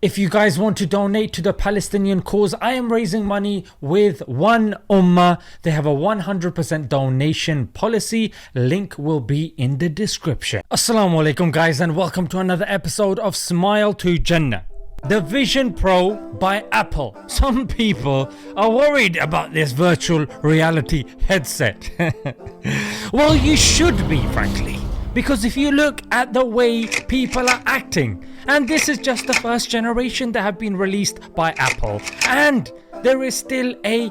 If you guys want to donate to the Palestinian cause, I am raising money with One Ummah. They have a 100% donation policy. Link will be in the description. Assalamu alaikum guys, and welcome to another episode of Smile to Jannah. The Vision Pro by Apple. Some people are worried about this virtual reality headset. Well, you should be, frankly. Because if you look at the way people are acting, and this is just the first generation that have been released by Apple, and there is still a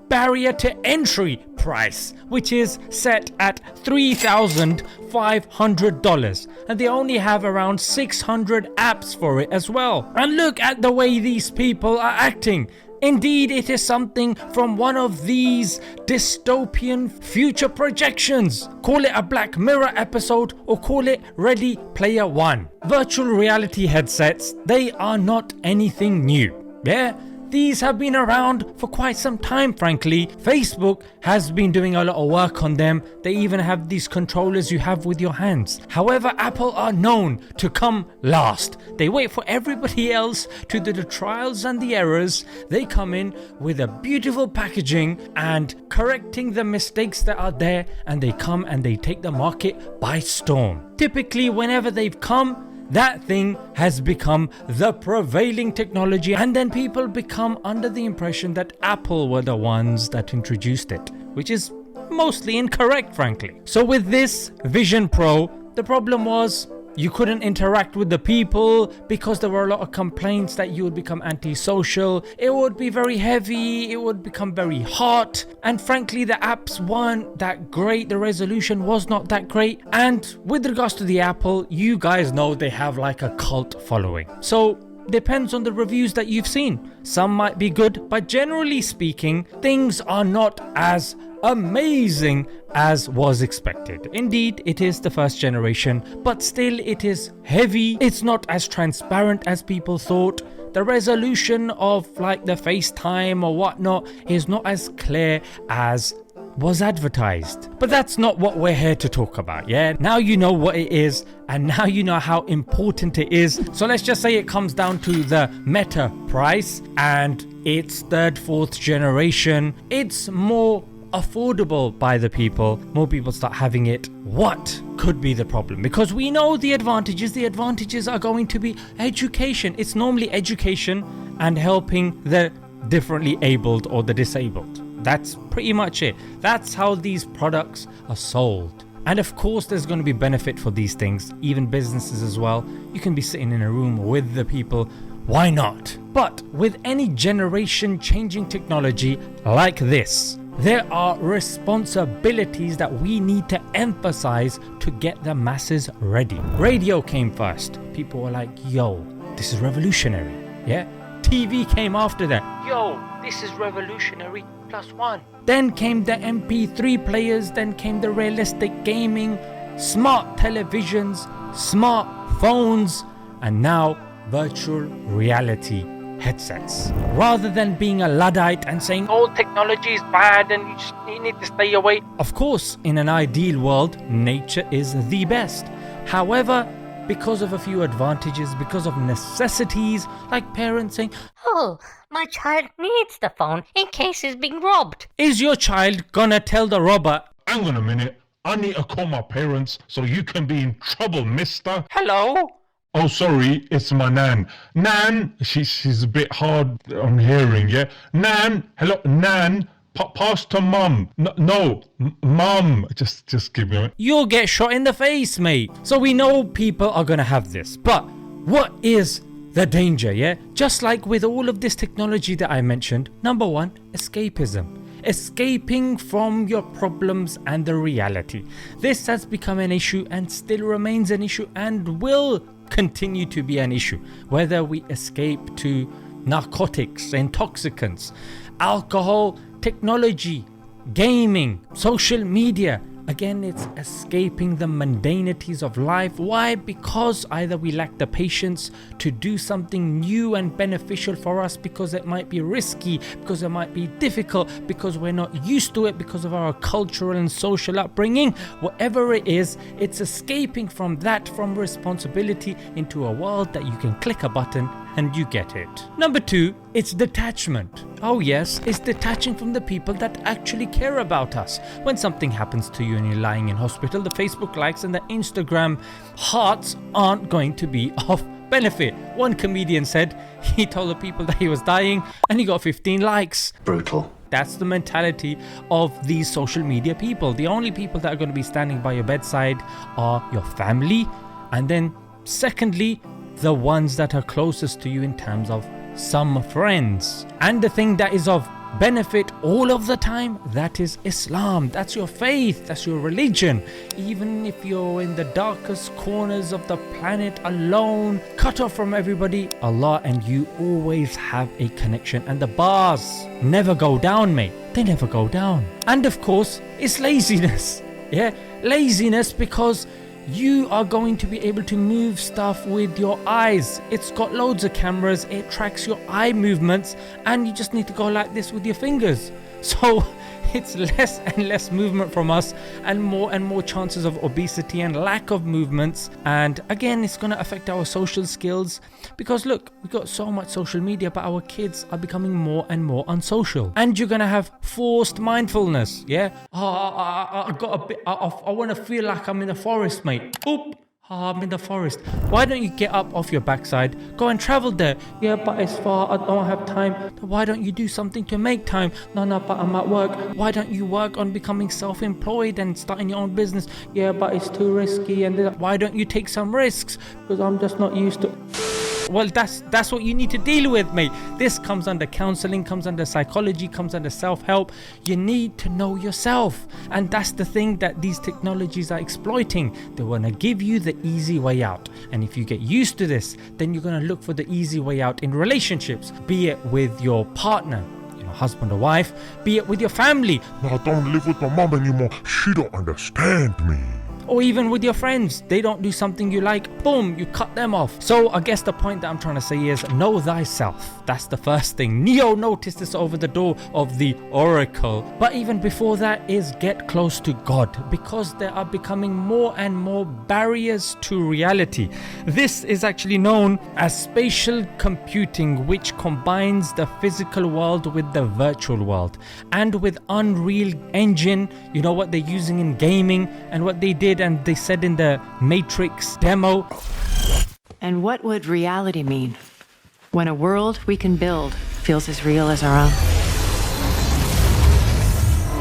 barrier to entry price which is set at $3,500, and they only have around 600 apps for it as well. And look at the way these people are acting. Indeed, it is something from one of these dystopian future projections. Call it a Black Mirror episode or call it Ready Player One. Virtual reality headsets, they are not anything new. Yeah? These have been around for quite some time, frankly. Facebook has been doing a lot of work on them. They even have these controllers you have with your hands. However, Apple are known to come last. They wait for everybody else to do the trials and the errors. They come in with a beautiful packaging and correcting the mistakes that are there, and they come and they take the market by storm. Typically, whenever they've come, that thing has become the prevailing technology, and then people become under the impression that Apple were the ones that introduced it, which is mostly incorrect, frankly. So with this Vision Pro, the problem was you couldn't interact with the people because there were a lot of complaints that you would become antisocial. It would be very heavy, it would become very hot, and frankly the apps weren't that great, the resolution was not that great. And with regards to the Apple, you guys know they have like a cult following. So depends on the reviews that you've seen. Some might be good, but generally speaking, things are not as amazing as was expected. Indeed, it is the first generation, but still it is heavy. It's not as transparent as people thought. The resolution of like the FaceTime or whatnot is not as clear as was advertised. But that's not what we're here to talk about, yeah? Now you know what it is, and now you know how important it is. So let's just say it comes down to the Meta price, and it's third, fourth generation. It's more affordable by the people. More people start having it. What could be the problem? Because we know the advantages are going to be education. It's normally education and helping the differently abled or the disabled. That's pretty much it. That's how these products are sold. And of course there's going to be benefit for these things, even businesses as well. You can be sitting in a room with the people. Why not? But with any generation changing technology like this, there are responsibilities that we need to emphasize to get the masses ready. Radio came first. People were like, yo, this is revolutionary. Yeah? TV came after that. Yo, this is revolutionary +1. Then came the MP3 players, then came the realistic gaming, smart televisions, smart phones, and now virtual reality headsets. Rather than being a Luddite and saying all technology is bad and you need to stay away. Of course, in an ideal world, nature is the best. However, because of a few advantages, because of necessities, like parents saying, oh, my child needs the phone in case he's being robbed. Is your child gonna tell the robber, hang on a minute, I need to call my parents so you can be in trouble, mister? hello? Oh, sorry, it's my nan. Nan, she's a bit hard on hearing, yeah? Nan, hello, Nan, pass to mum. No, mum. Just give me a minute. You'll get shot in the face, mate. So we know people are gonna have this, but what is the danger, yeah? Just like with all of this technology that I mentioned, number one, escapism. Escaping from your problems and the reality. This has become an issue and still remains an issue and will continue to be an issue, whether we escape to narcotics, intoxicants, alcohol, technology, gaming, social media. Again, it's escaping the mundanities of life. Why? Because either we lack the patience to do something new and beneficial for us, because it might be risky, because it might be difficult, because we're not used to it, because of our cultural and social upbringing. Whatever it is, it's escaping from that, from responsibility, into a world that you can click a button and you get it. Number 2, it's detachment. Oh yes, it's detaching from the people that actually care about us. When something happens to you and you're lying in hospital, the Facebook likes and the Instagram hearts aren't going to be of benefit. One comedian said he told the people that he was dying and he got 15 likes. Brutal. That's the mentality of these social media people. The only people that are going to be standing by your bedside are your family, and then secondly, the ones that are closest to you in terms of some friends. And the thing that is of benefit all of the time, that is Islam. That's your faith, that's your religion. Even if you're in the darkest corners of the planet alone, cut off from everybody, Allah and you always have a connection, and the bars never go down, mate. They never go down. And of course, it's laziness. Yeah, laziness, because you are going to be able to move stuff with your eyes. It's got loads of cameras, it tracks your eye movements, and you just need to go like this with your fingers. So it's less and less movement from us, and more chances of obesity and lack of movements. And again, it's going to affect our social skills, because look, we've got so much social media, but our kids are becoming more and more unsocial. And you're going to have forced mindfulness. Yeah, I got a bit, I want to feel like I'm in the forest, mate. Oop. I'm in the forest. Why don't you get up off your backside, go and travel there? Yeah, but it's far, I don't have time. Why don't you do something to make time? No, but I'm at work. Why don't you work on becoming self-employed and starting your own business? Yeah, but it's too risky. And why don't you take some risks? Because I'm just not used to... Well, that's what you need to deal with, mate. This comes under counseling, comes under psychology, comes under self-help. You need to know yourself. And that's the thing that these technologies are exploiting. They want to give you the easy way out. And if you get used to this, then you're going to look for the easy way out in relationships, be it with your partner, husband or wife, be it with your family. No, I don't live with my mom anymore. She don't understand me. Or even with your friends, they don't do something you like, boom, you cut them off. So I guess the point that I'm trying to say is know thyself. That's the first thing. Neo noticed this over the door of the oracle. But even before that is get close to God, because there are becoming more and more barriers to reality. This is actually known as spatial computing, which combines the physical world with the virtual world. And with Unreal Engine, you know what they're using in gaming and what they did and they said in the Matrix demo. And what would reality mean when a world we can build feels as real as our own?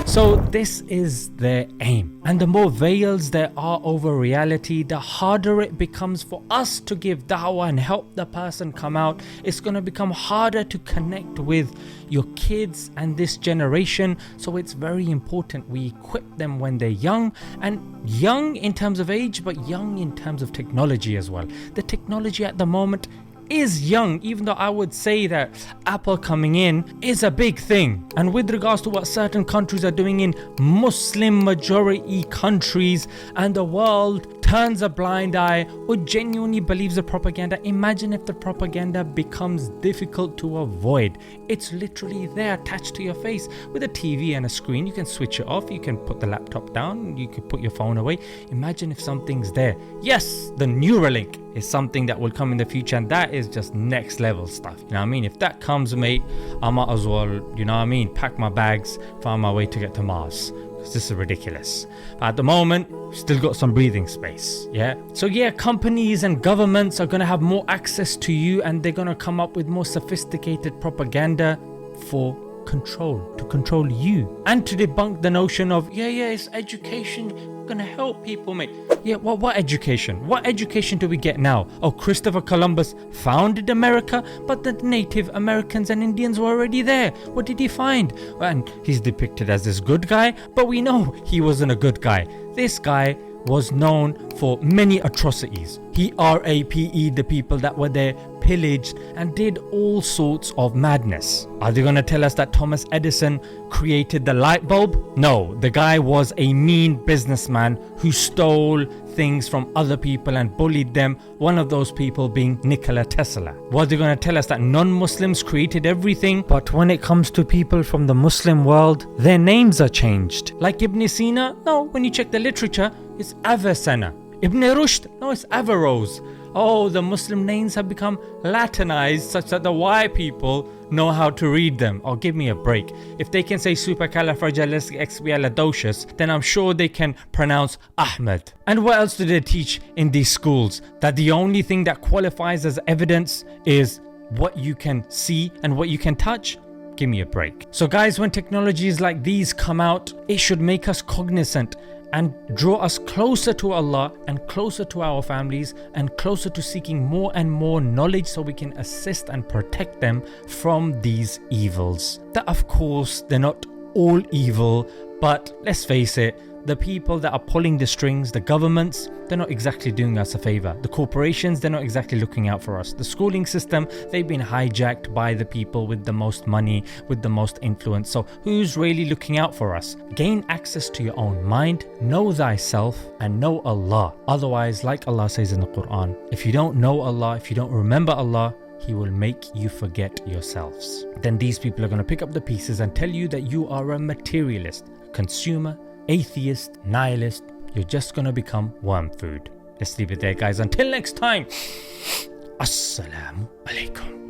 So this is their aim. And the more veils there are over reality, the harder it becomes for us to give da'wah and help the person come out. It's going to become harder to connect with your kids and this generation. So it's very important we equip them when they're young, and young in terms of age, but young in terms of technology as well. The technology at the moment is young, even though I would say that Apple coming in is a big thing. And with regards to what certain countries are doing in Muslim majority countries, and the world turns a blind eye or genuinely believes the propaganda, imagine if the propaganda becomes difficult to avoid. It's literally there attached to your face with a TV and a screen. You can switch it off, you can put the laptop down, you can put your phone away. Imagine if something's there. Yes, the Neuralink is something that will come in the future, and that is just next level stuff. You know what I mean? If that comes, mate, I might as well, you know what I mean, pack my bags, find my way to get to Mars. Because this is ridiculous. At the moment, still got some breathing space. Yeah. So yeah, companies and governments are going to have more access to you, and they're going to come up with more sophisticated propaganda for control, to control you, and to debunk the notion of it's education gonna help people, mate. Yeah, what education? What education do we get now? Oh, Christopher Columbus founded America, but the Native Americans and Indians were already there. What did he find? And he's depicted as this good guy, but we know he wasn't a good guy. This guy was known for many atrocities. He RAPE'd the people that were there, pillaged, and did all sorts of madness. Are they going to tell us that Thomas Edison created the light bulb? No, the guy was a mean businessman who stole things from other people and bullied them, one of those people being Nikola Tesla. What are they going to tell us, that non-Muslims created everything? But when it comes to people from the Muslim world, their names are changed. Like Ibn Sina? No, when you check the literature, it's Avicenna. Ibn Rushd? No, it's Averroes. oh, the Muslim names have become Latinized such that the white people know how to read them. Oh, give me a break. If they can say supercalifragilisticexpialidocious, then I'm sure they can pronounce Ahmed. And what else do they teach in these schools? That the only thing that qualifies as evidence is what you can see and what you can touch? Give me a break. So guys, when technologies like these come out, it should make us cognizant and draw us closer to Allah and closer to our families and closer to seeking more and more knowledge so we can assist and protect them from these evils. That of course, they're not all evil, but let's face it, the people that are pulling the strings, the governments, they're not exactly doing us a favor. The corporations, they're not exactly looking out for us. The schooling system, they've been hijacked by the people with the most money, with the most influence. So who's really looking out for us? Gain access to your own mind, know thyself, and know Allah. Otherwise, like Allah says in the Quran, if you don't know Allah, if you don't remember Allah, He will make you forget yourselves. Then these people are going to pick up the pieces and tell you that you are a materialist, a consumer, atheist, nihilist. You're just gonna become worm food. Let's leave it there, guys. Until next time, Assalamu alaikum.